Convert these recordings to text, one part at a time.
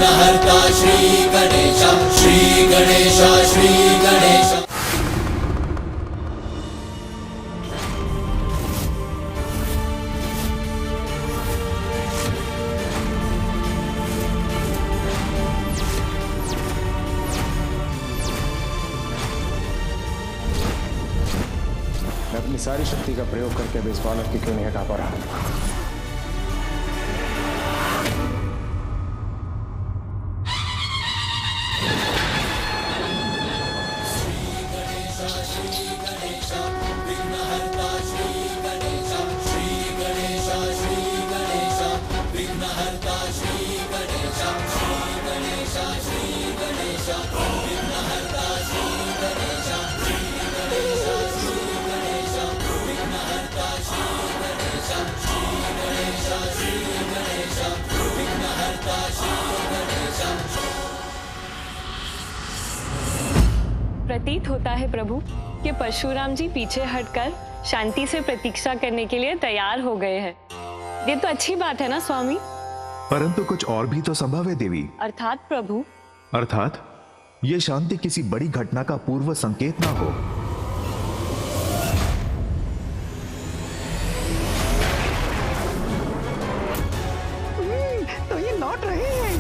विघ्नहर्ता श्री गणेश, श्री गणेश, श्री गणेश। मैं अपनी सारी शक्ति का प्रयोग करके अब इस बालक की क्यों नहीं हटा पा रहा। प्रतीत होता है प्रभु कि परशुराम जी पीछे हटकर शांति से प्रतीक्षा करने के लिए तैयार हो गए हैं। ये तो अच्छी बात है ना स्वामी? परंतु कुछ और भी तो संभव है देवी। अर्थात प्रभु? अर्थात ये शांति किसी बड़ी घटना का पूर्व संकेत ना हो। तो ये लौट रहे हैं।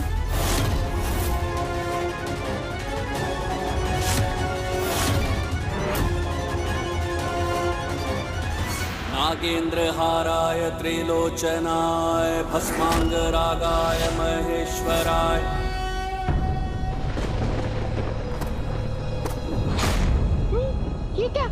नागेन्द्रहाराय त्रिलोचनाय भस्मांगरागाय महेश्वराय। ये क्या?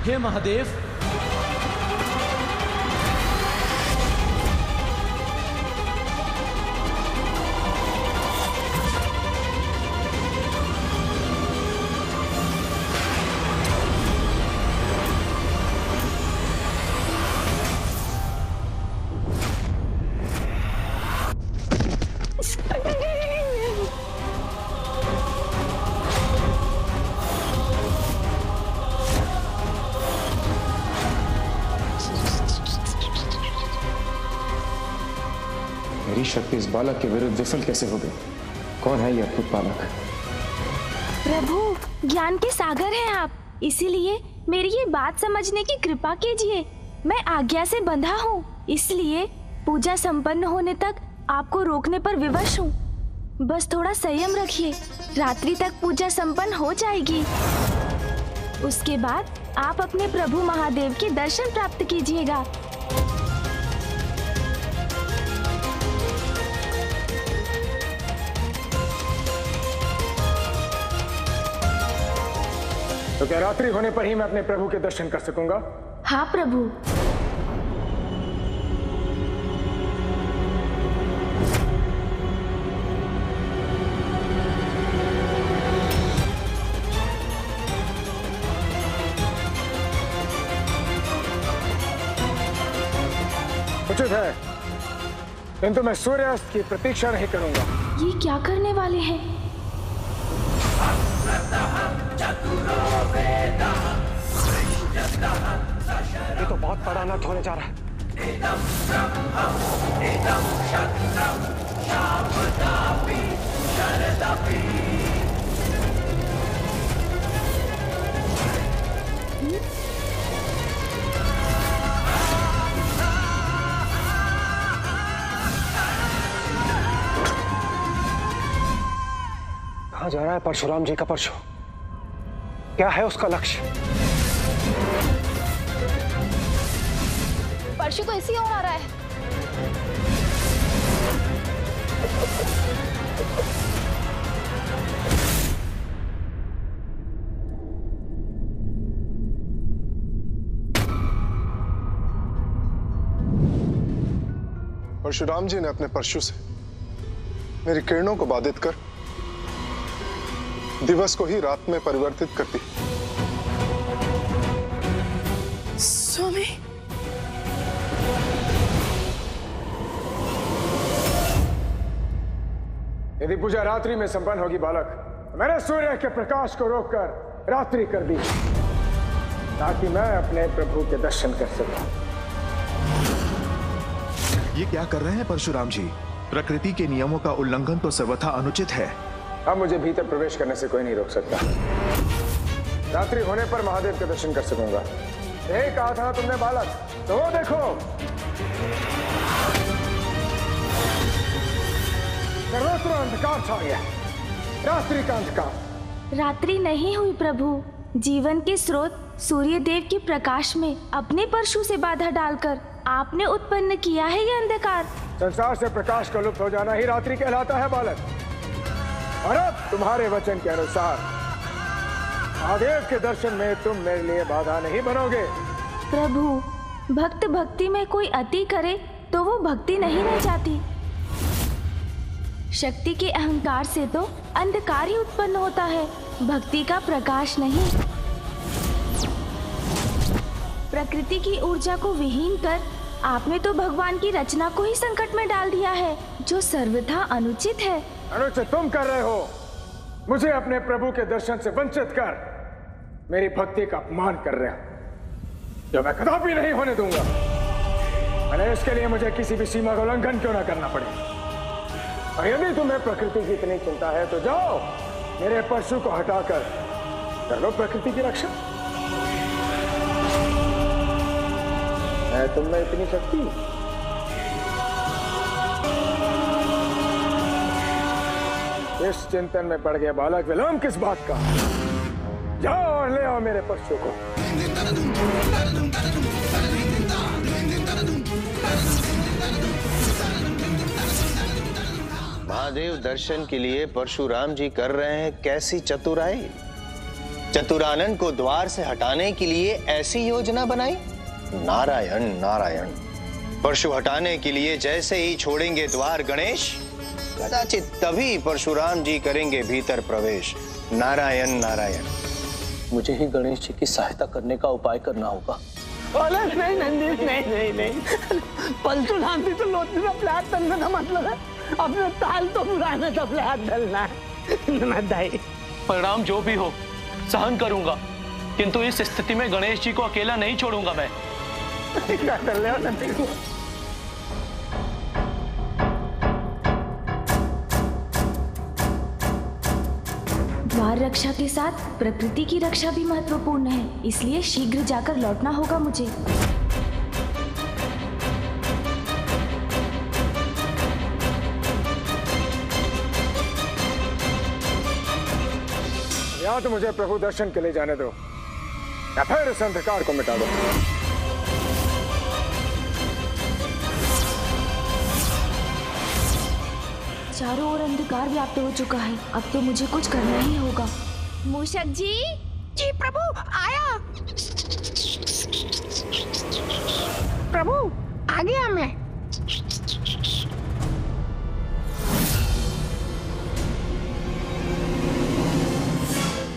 हे महादेव, मेरी शक्ति इस बालक के विरुद्ध विफल कैसे हो गई? कौन है ये अद्भुत बालक? प्रभु, ज्ञान के सागर हैं आप, इसीलिए मेरी ये बात समझने की कृपा कीजिए। मैं आज्ञा से बंधा हूँ, इसलिए पूजा संपन्न होने तक आपको रोकने पर विवश हूँ। बस थोड़ा संयम रखिए, रात्रि तक पूजा संपन्न हो जाएगी। उसके बाद आप अपने प्रभु महादेव के दर्शन प्राप्त कीजिएगा। तो क्या रात्रि होने पर ही मैं अपने प्रभु के दर्शन कर सकूंगा? हाँ प्रभु। उचित है, किंतु मैं सूर्यास्त की प्रतीक्षा नहीं करूंगा। ये क्या करने वाले हैं? ये तो बहुत बड़ा अनर्थ होने जा रहा है। कहाँ जा रहा है परशुराम जी का परशु? क्या है उसका लक्ष्य? परशु तो इसी ओर आ रहा है। परशुराम जी ने अपने परशु से मेरी किरणों को बाधित कर दिवस को ही रात में परिवर्तित करती। स्वामी, यदि पूजा रात्रि में संपन्न होगी बालक, मैंने सूर्य के प्रकाश को रोककर रात्रि कर दी ताकि मैं अपने प्रभु के दर्शन कर सकूं। ये क्या कर रहे हैं परशुराम जी? प्रकृति के नियमों का उल्लंघन तो सर्वथा अनुचित है। अब मुझे भीतर प्रवेश करने से कोई नहीं रोक सकता। रात्रि होने पर महादेव के दर्शन कर सकूंगा। यही कहा था तुमने बालक, तो वो देखो सर्वत्र अंधकार छा गया, रात्रि का अंधकार। रात्रि नहीं हुई प्रभु, जीवन के स्रोत सूर्य देव के प्रकाश में अपने परशु से बाधा डालकर आपने उत्पन्न किया है ये अंधकार। संसार से प्रकाश का लुप्त हो जाना ही रात्रि कहलाता है बालक। और अब तुम्हारे वचन के अनुसार महादेव के दर्शन में तुम मेरे लिए बाधा नहीं बनोगे। प्रभु, भक्त भक्ति में कोई अति करे तो वो भक्ति नहीं रह जाती। शक्ति के अहंकार से तो अंधकार ही उत्पन्न होता है, भक्ति का प्रकाश नहीं। प्रकृति की ऊर्जा को विहीन कर आपने तो भगवान की रचना को ही संकट में डाल दिया है, जो सर्वथा अनुचित है। अनुचित तुम कर रहे हो। मुझे अपने प्रभु के दर्शन से वंचित कर मेरी भक्ति का अपमान कर रहे हो, जो मैं कदापि नहीं होने दूंगा। अरे इसके लिए मुझे किसी भी सीमा का उल्लंघन क्यों ना करना पड़े। और यदि तुम्हें प्रकृति की इतनी चिंता है तो जाओ मेरे परशु को हटाकर कर लो प्रकृति की रक्षा। है तुम में इतनी शक्ति? इस चिंतन में पड़ गया बालक, विलंब किस बात का? जाओ और ले आओ मेरे परशु को। महादेव दर्शन के लिए परशुराम जी कर रहे हैं कैसी चतुराई। चतुरानन को द्वार से हटाने के लिए ऐसी योजना बनाई। नारायण नारायण। परशु हटाने के लिए जैसे ही छोड़ेंगे द्वार गणेश, कदाचित तभी परशुराम जी करेंगे भीतर प्रवेश। नारायण नारायण। मुझे ही गणेश जी की सहायता करने का उपाय करना होगा। नहीं नंदीश, नहीं परशुराम जी तो लोटने अपने हाथ तलने का मतलब है, अपने ताल तो पुराने अपने हाथ डलना है। परिणाम जो भी हो सहन करूंगा, किंतु इस स्थिति में गणेश जी को अकेला नहीं छोड़ूंगा मैं। क्या कर रहे हो नंदीश? द्वार रक्षा के साथ प्रकृति की रक्षा भी महत्वपूर्ण है, इसलिए शीघ्र जाकर लौटना होगा मुझे। या तो मुझे प्रभु दर्शन के लिए जाने दो या फिर इस अंधकार को मिटा दो। चारों ओर अंधकार व्याप्त हो चुका है, अब तो मुझे कुछ करना ही होगा। मूषक जी। जी प्रभु, आया। प्रभु आ गया मैं।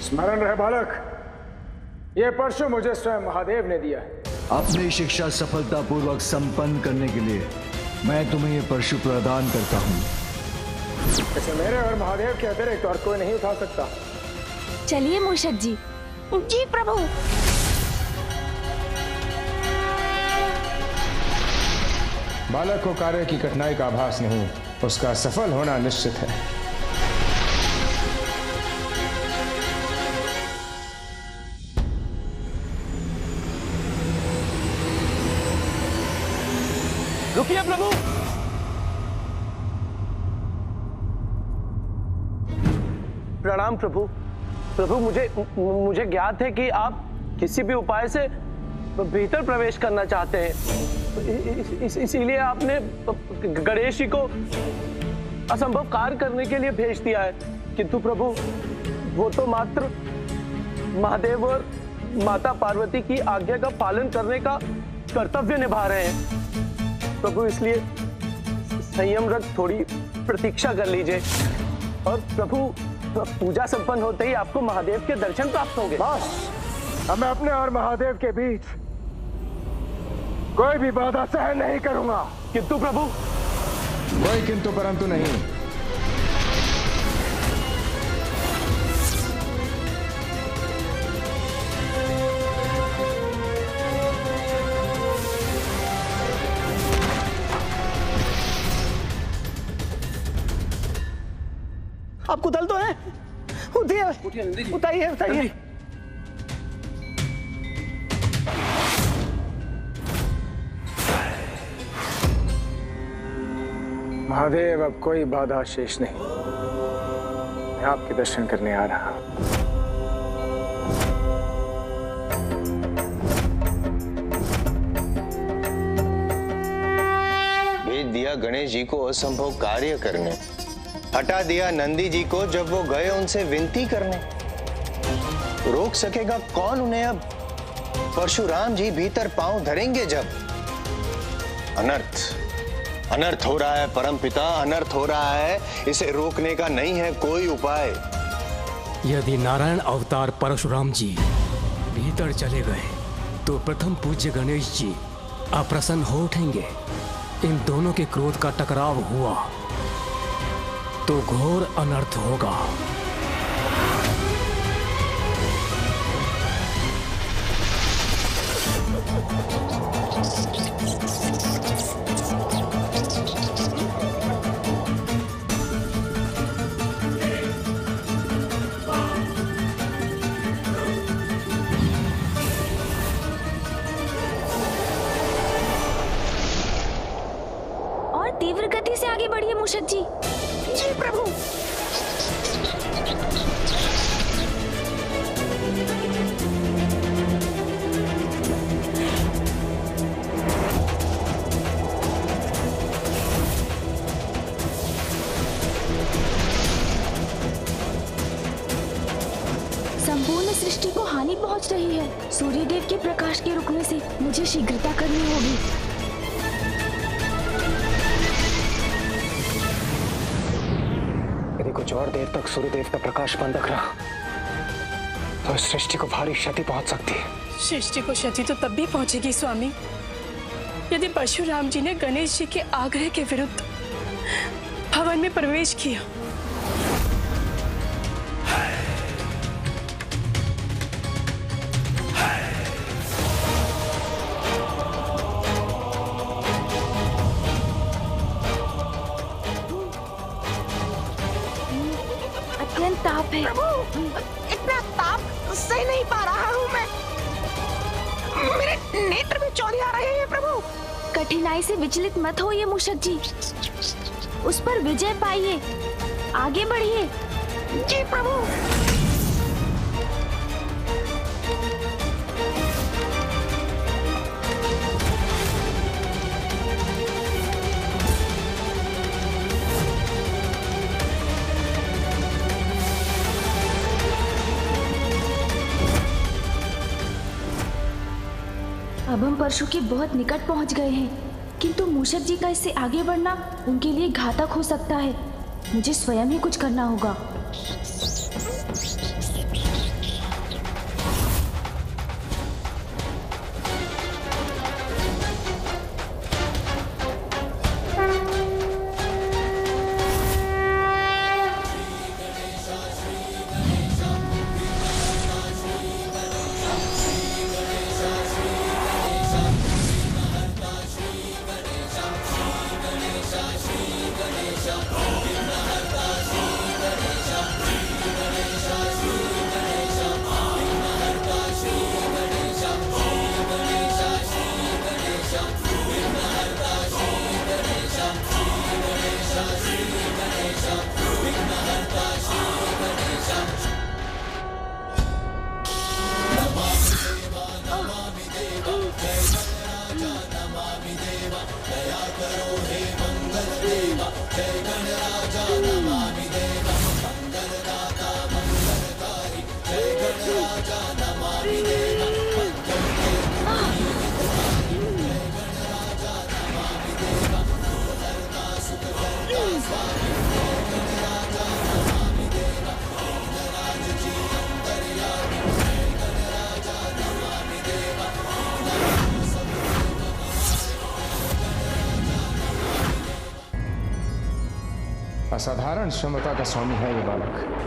स्मरण रहे बालक, ये परशु मुझे स्वयं महादेव ने दिया है। अपनी शिक्षा सफलतापूर्वक संपन्न करने के लिए मैं तुम्हें ये परशु प्रदान करता हूँ। इसे मेरे और महादेव के अतिरिक्त और कोई नहीं उठा सकता। चलिए मूषक जी। जी प्रभु। बालक को कार्य की कठिनाई का आभास नहीं, उसका सफल होना निश्चित है। रुकिए प्रभु। प्रणाम प्रभु। प्रभु मुझे ज्ञात है कि आप किसी भी उपाय से भीतर प्रवेश करना चाहते हैं, इसीलिए आपने गणेश जी को असंभव कार्य करने के लिए भेज दिया है। किंतु प्रभु वो तो मात्र महादेव और माता पार्वती की आज्ञा का पालन करने का कर्तव्य निभा रहे हैं। प्रभु इसलिए संयम रख थोड़ी प्रतीक्षा कर लीजिए। और प्रभु पूजा संपन्न होते ही आपको महादेव के दर्शन प्राप्त होंगे। बस अब मैं अपने और महादेव के बीच कोई भी बाधा सहन नहीं करूंगा। किंतु प्रभु, कोई किंतु परंतु नहीं। आपको दल तो है? उठिए, उठाइए, उठाइए। महादेव, अब कोई बाधा शेष नहीं। मैं आपके दर्शन करने आ रहा हूं। भेज दिया गणेश जी को असंभव कार्य करने, हटा दिया नंदी जी को जब वो गए उनसे विनती करने। रोक सकेगा कौन उन्हें अब? परशुराम जी भीतर पांव धरेंगे जब। अनर्थ हो रहा है परमपिता, अनर्थ हो रहा है। इसे रोकने का नहीं है कोई उपाय। यदि नारायण अवतार परशुराम जी भीतर चले गए तो प्रथम पूज्य गणेश जी अप्रसन्न हो उठेंगे। इन दोनों के क्रोध का टकराव हुआ तो घोर अनर्थ होगा। और तीव्र गति से आगे बढ़िए मूषक जी। जी प्रभु। संपूर्ण सृष्टि को हानि पहुंच रही है। सूर्यदेव के प्रकाश के रुकने से मुझे शीघ्रता करनी होगी। कुछ और देर तक सूर्यदेव का प्रकाश बंद रहा तो सृष्टि को भारी क्षति पहुंच सकती है। सृष्टि को क्षति तो तब भी पहुंचेगी स्वामी, यदि परशुराम जी ने गणेश जी के आग्रह के विरुद्ध भवन में प्रवेश किया। ताप है। प्रभु, इतना ताप सह नहीं पा रहा हूँ मैं। मेरे नेत्र में चौंधी आ रहे हैं प्रभु। कठिनाई से विचलित मत होइए मूषक जी, उस पर विजय पाइए, आगे बढ़िए। जी प्रभु। अब हम परशु के बहुत निकट पहुंच गए हैं, किंतु मूषक जी का इससे आगे बढ़ना उनके लिए घातक हो सकता है। मुझे स्वयं ही कुछ करना होगा। असाधारण क्षमता का स्वामी है ये बालक।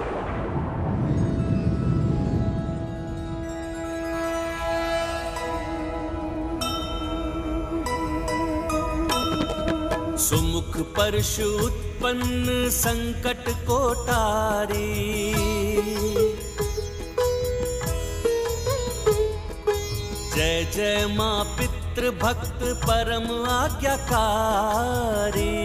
सुमुख परशु उत्पन्न संकट को टारी, जय जय माँ पितृ भक्त परम आज्ञाकारी।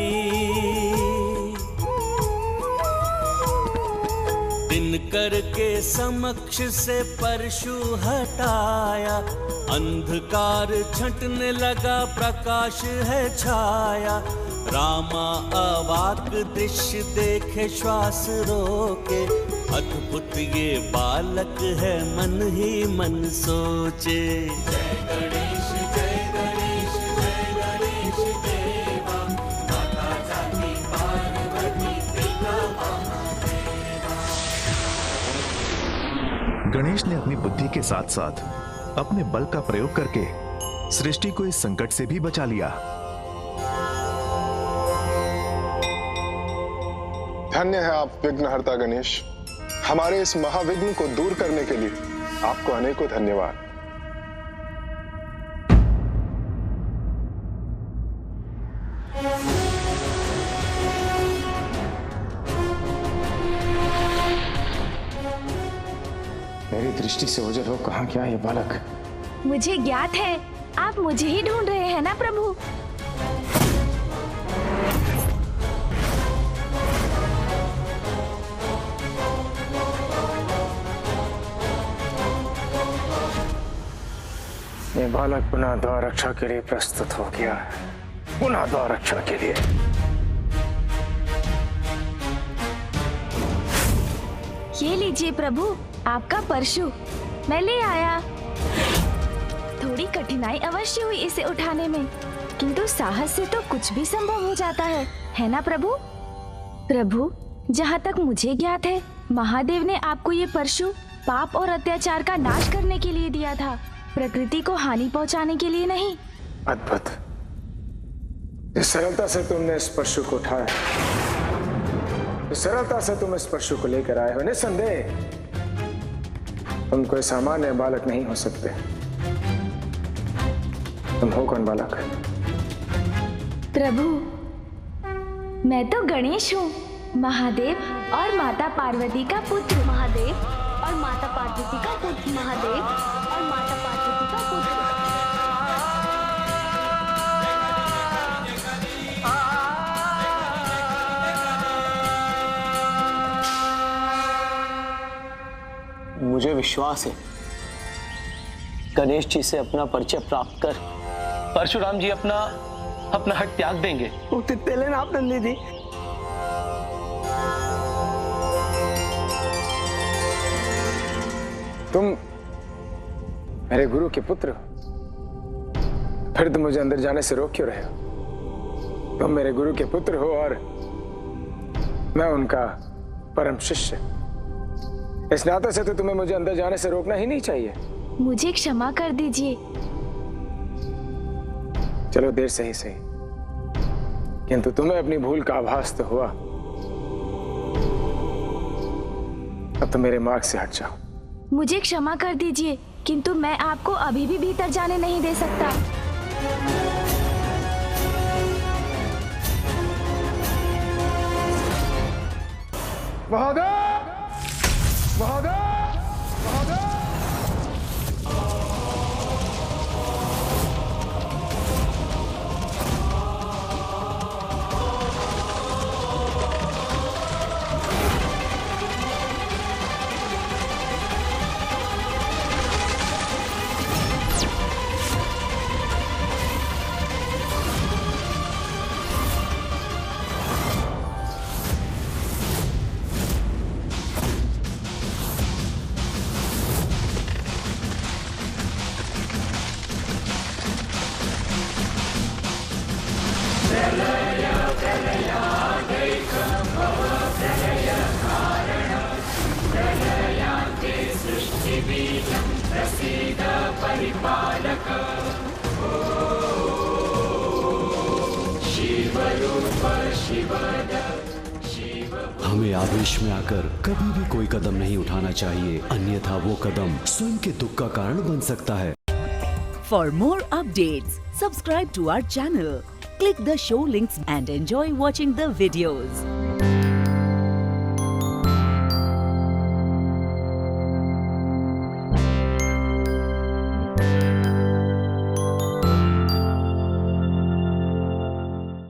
दिनकर के समक्ष से परशु हटाया, अंधकार छंटने लगा प्रकाश है छाया। रामा अवाक दृश्य देखे श्वास रोके, अद्भुत ये बालक है मन ही मन सोचे। जय गणेश जय गणेश जय गणेश देवा, माता जाति पार्वती पिता महादेवा। गणेश ने अपनी बुद्धि के साथ साथ अपने बल का प्रयोग करके सृष्टि को इस संकट से भी बचा लिया। धन्य है आप विघ्नहर्ता गणेश। हमारे इस महाविघ्न को दूर करने के लिए आपको अनेकों धन्यवाद। मेरी दृष्टि से ओझल हो कहाँ क्या ये बालक? मुझे ज्ञात है आप मुझे ही ढूंढ रहे हैं ना प्रभु। ये बालक पुनः द्वार रक्षा के लिए प्रस्तुत हो गया है, पुनः द्वार रक्षा के लिए। ये लीजिए प्रभु आपका परशु, मैं ले आया। थोड़ी कठिनाई अवश्य हुई इसे उठाने में, किंतु साहस से तो कुछ भी संभव हो जाता है ना प्रभु? प्रभु, जहाँ तक मुझे ज्ञात है महादेव ने आपको ये परशु पाप और अत्याचार का नाश करने के लिए दिया था, प्रकृति को हानि पहुंचाने के लिए नहीं। अद्भुत, इस सरलता से तुमने इस परशु को उठाया, इस सरलता से तुम इस परशु को लेकर आए हो। निस्संदेह तुम कोई सामान्य बालक नहीं हो सकते। तुम हो कौन बालक? प्रभु, मैं तो गणेश हूँ, महादेव और माता पार्वती का पुत्र। महादेव और माता पार्वती का पुत्र। महादेव और माता पार्वती का पुत्र। मुझे विश्वास है गणेश जी से अपना परिचय प्राप्त कर परशुराम जी अपना हक त्याग देंगे। लेना आप नंदी जी। तुम मेरे गुरु के पुत्र हो, फिर तुम मुझे अंदर जाने से रोक क्यों रहे हो? तुम मेरे गुरु के पुत्र हो और मैं उनका परम शिष्य। इस नाते से तो तुम्हें मुझे अंदर जाने से रोकना ही नहीं चाहिए। मुझे क्षमा कर दीजिए। चलो देर से ही सही, किंतु तुम्हें अपनी भूल का आभास तो हुआ। अब तो मेरे मार्ग से हट जाओ। मुझे क्षमा कर दीजिए, किंतु मैं आपको अभी भी भीतर जाने नहीं दे सकता। महादेव! महादेव! महादेव! परिपालक शिवरूप शिवद हमें आवेश में आकर कभी भी कोई कदम नहीं उठाना चाहिए, अन्यथा वो कदम स्वयं के दुख का कारण बन सकता है। For more updates, subscribe to our channel, click the show links and enjoy watching the videos.